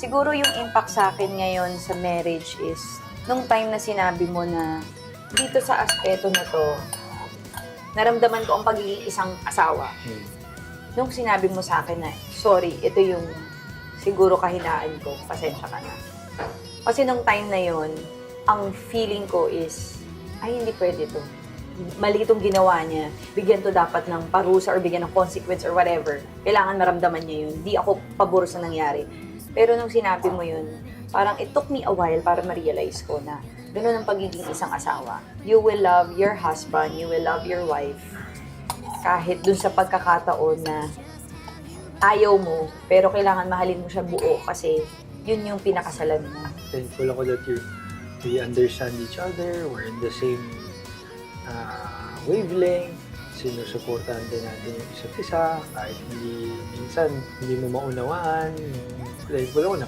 Siguro yung impact sa akin ngayon sa marriage is nung time na sinabi mo na dito sa aspeto na to, naramdaman ko ang pagiging isang asawa. Nung sinabi mo sa akin na, sorry, ito yung siguro kahinaan ko, pasensya ka na. Kasi nung time na yon, ang feeling ko is, ay hindi pwede to. Mali itong ginawa niya. Bigyan to dapat ng parusa or bigyan ng consequence or whatever. Kailangan maramdaman niya yun. Di ako pabor sa nangyari. Pero nung sinabi mo yun, parang it took me a while para ma-realize ko na ganun ang pagiging isang asawa. You will love your husband, you will love your wife, kahit dun sa pagkakataon na ayaw mo, pero kailangan mahalin mo siya buo kasi yun yung pinakasalan mo. Thankful ako that we understand each other, we're in the same wavelength, sinusuportahan din natin yung isa't isa, kahit minsan hindi mo maunawaan. Thankful ako,